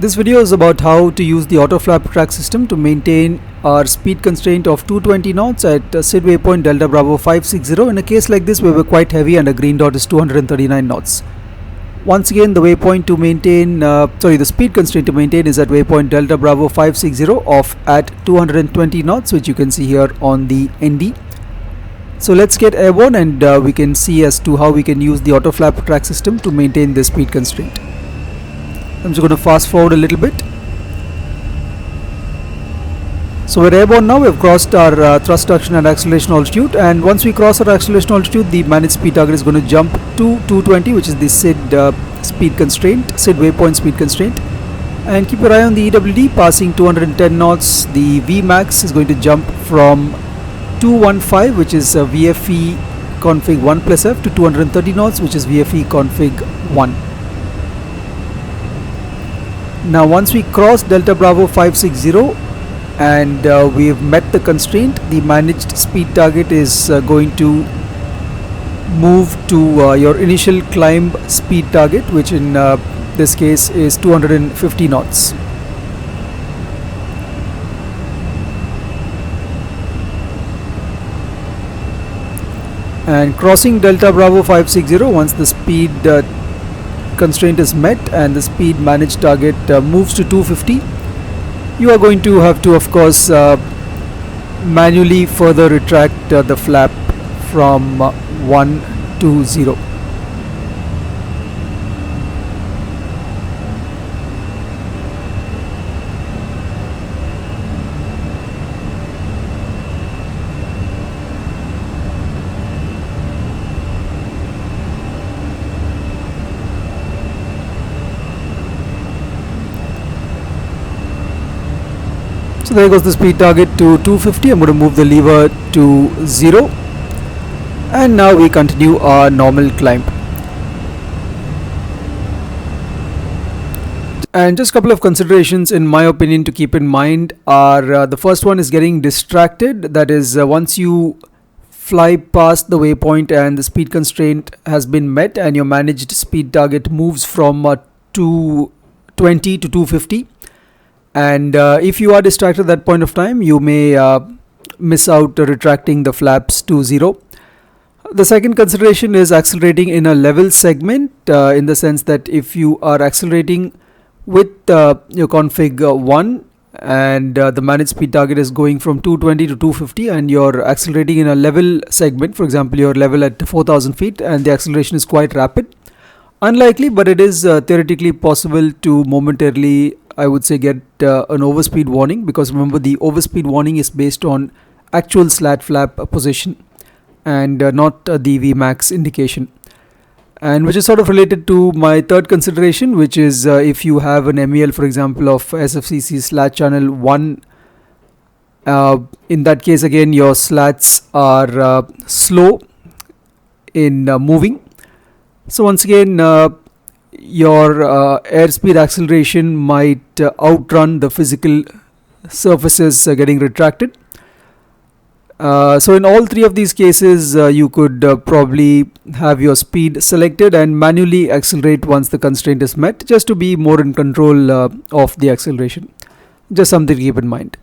This video is about how to use the auto flap track system to maintain our speed constraint of 220 knots at SID waypoint Delta Bravo 560 in a case like this where we're quite heavy and the green dot is 239 knots. Once again, the waypoint to maintain, the speed constraint to maintain is at waypoint Delta Bravo 560 off at 220 knots, which you can see here on the ND. So let's get airborne and we can see as to how we can use the auto flap track system to maintain this speed constraint. I'm just going to fast forward a little bit. So we're airborne now. We've crossed our thrust reduction and acceleration altitude, and once we cross our acceleration altitude, the managed speed target is going to jump to 220, which is the SID speed constraint, SID waypoint speed constraint. And keep your eye on the EWD passing 210 knots. The Vmax is going to jump from 215, which is VFE config 1 plus F, to 230 knots, which is VFE config 1. Now once we cross Delta Bravo 560 and we've met the constraint, the managed speed target is going to move to your initial climb speed target, which in this case is 250 knots. And crossing Delta Bravo 560, once the speed constraint is met and the speed managed target moves to 250, you are going to have to, of course, manually further retract the flap from 1 to 0. So there goes the speed target to 250. I'm going to move the lever to 0, and now we continue our normal climb. And just a couple of considerations in my opinion to keep in mind are the first one is getting distracted. That is, once you fly past the waypoint and the speed constraint has been met and your managed speed target moves from 220 to 250, and if you are distracted at that point of time, you may miss out retracting the flaps to 0. The second consideration is accelerating in a level segment, in the sense that if you are accelerating with your config 1 and the managed speed target is going from 220 to 250 and you're accelerating in a level segment, for example you're level at 4,000 feet and the acceleration is quite rapid, unlikely, but it is theoretically possible to momentarily, I would say, get an overspeed warning, because remember the overspeed warning is based on actual slat flap position and not the Vmax indication, and which is sort of related to my third consideration, which is if you have an MEL, for example, of SFCC slat channel 1, in that case again your slats are slow in moving. So once again your airspeed acceleration might outrun the physical surfaces getting retracted. So in all three of these cases you could probably have your speed selected and manually accelerate once the constraint is met, just to be more in control of the acceleration. Just something to keep in mind.